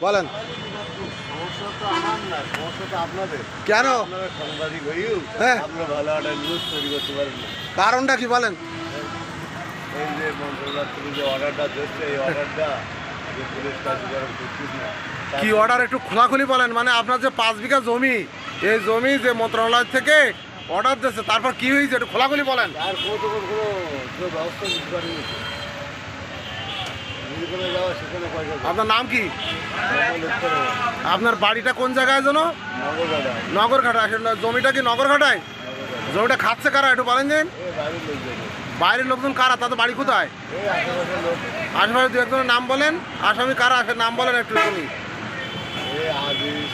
বলেন। সমস্যা তো আমার না, সমস্যা তো আপনাদের। কেন? আপনারা সাংবাদিক হয়েও হ্যাঁ, আপনারা ভালো একটা নিউজ তৈরি করতে পারেন না। কারণটা কি বলেন? এই যে মন্ত্রণালয় থেকে যে অর্ডারটা দিচ্ছে, এই অর্ডারটা যে পুলিশ কার্যকরণ করছিস না। কি অর্ডার একটু খোলাখুলি বলেন। মানে আপনার যে 5 বিঘা জমি, এই জমি যে মন্ত্রণালয় থেকে অর্ডার দিচ্ছে, তারপর কি হয়েছে একটু খোলাখুলি বলেন। আর কোনো ব্যবস্থা নিতে পারেনি। যেখানে যাওয়া সেখানে পয়সা দেয়। আপনার নাম কি? নকল লিখতে হবে। আপনার বাড়িটা কোন জায়গায় যেন? নগরবাজার। নগরঘাটা। আসলে জমিটা কি নগরঘাটায়? জমিটা খাচ্ছে কারা একটু বলেন যে? এই বাইরের লোক যাবে। বাইরের লোকজন কারা? তাদের বাড়ি কোথায়? এই আশেপাশের লোক। আশেপাশে দু একজনের নাম বলেন। আসামি কারা আছে নাম বলেন একটু শুনি। এই আজিজ,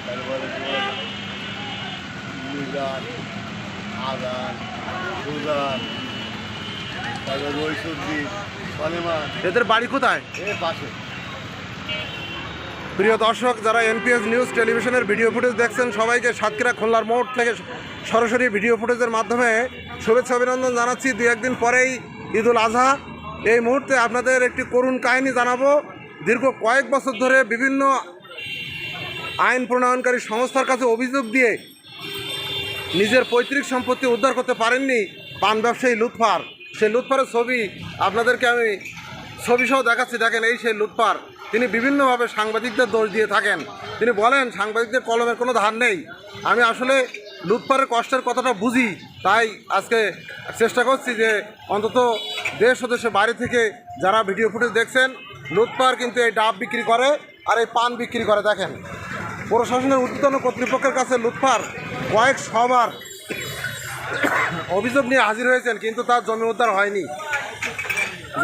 তারপরে তোমার মিজান, আদান, সুজান, তারপরে রইসুদ্দিন, সলেমান, এদের বাড়ি কোথায়? এর পাশে। প্রিয় দর্শক, যারা এনপিএস নিউজ টেলিভিশনের ভিডিও ফুটেজ দেখছেন, সবাইকে সাতক্ষীরা খুলনার মোড় থেকে সরাসরি ভিডিও ফুটেজের মাধ্যমে শুভেচ্ছা অভিনন্দন জানাচ্ছি। দু একদিন পরেই ঈদুল আজহা। এই মুহূর্তে আপনাদের একটি করুণ কাহিনী জানাবো। দীর্ঘ কয়েক বছর ধরে বিভিন্ন আইন প্রণয়নকারী সংস্থার কাছে অভিযোগ দিয়ে নিজের পৈতৃক সম্পত্তি উদ্ধার করতে পারেননি পান ব্যবসায়ী লুৎফার। সেই লুৎফারের ছবি আপনাদেরকে আমি ছবিসহ দেখাচ্ছি। দেখেন, এই সেই লুৎফার। তিনি বিভিন্নভাবে সাংবাদিকদের দোষ দিয়ে থাকেন। তিনি বলেন সাংবাদিকদের কলমের কোনো ধার নেই। আমি আসলে লুৎফারের কষ্টের কথাটা বুঝি, তাই আজকে চেষ্টা করছি যে অন্তত দেশ ও দেশের বাইরে থেকে যারা ভিডিও ফুটেজ দেখছেন, লুৎফার কিন্তু এই ডাব বিক্রি করে আর এই পান বিক্রি করে। দেখেন, প্রশাসনের ঊর্ধ্বতন কর্তৃপক্ষের কাছে লুৎফার কয়েক সবার অভিযোগ নিয়ে হাজির হয়েছেন, কিন্তু তার জমি উদ্ধার হয়নি।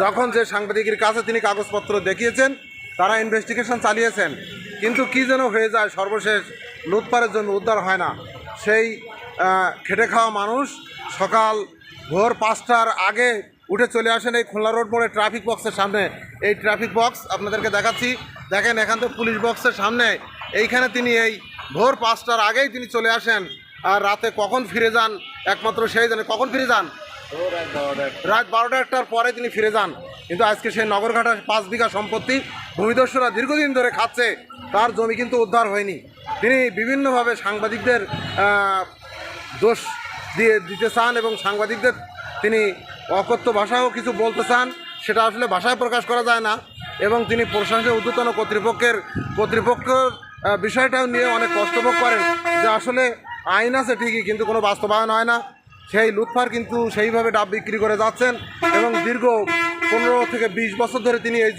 যখন যে সাংবাদিকের কাছে তিনি কাগজপত্র দেখিয়েছেন, তারা ইনভেস্টিগেশন চালিয়েছেন, কিন্তু কী যেন হয়ে যায়, সর্বশেষ লুৎফারের জমি উদ্ধার হয় না। সেই খেটে খাওয়া মানুষ সকাল ভোর 5টার আগে উঠে চলে আসেন এই খুলনা রোড মোড়ে ট্রাফিক বক্সের সামনে। এই ট্রাফিক বক্স আপনাদেরকে দেখাচ্ছি। দেখেন, এখান থেকে পুলিশ বক্সের সামনে এইখানে তিনি এই ভোর 5টার আগেই তিনি চলে আসেন। আর রাতে কখন ফিরে যান একমাত্র সেই জানে। কখন ফিরে যান? রাত 12টার পরে তিনি ফিরে যান। কিন্তু আজকে সেই নগরঘাটার 5 বিঘা সম্পত্তি ভূমিদস্যুরা দীর্ঘদিন ধরে খাচ্ছে, তার জমি কিন্তু উদ্ধার হয়নি। তিনি বিভিন্নভাবে সাংবাদিকদের দোষ দিতে চান এবং সাংবাদিকদের তিনি অকথ্য ভাষায়ও কিছু বলতে চান, সেটা আসলে ভাষায় প্রকাশ করা যায় না। এবং তিনি প্রশাসনের ঊর্ধ্বতন কর্তৃপক্ষের বিষয়টাও নিয়ে অনেক কষ্টভোগ করেন, যে আসলে আইন আছে ঠিকই, কিন্তু কোনো বাস্তবায়ন হয় না। সেই লুৎফার কিন্তু সেইভাবে ডাব বিক্রি করে যাচ্ছেন এবং দীর্ঘ 15 থেকে 20 বছর ধরে তিনি এই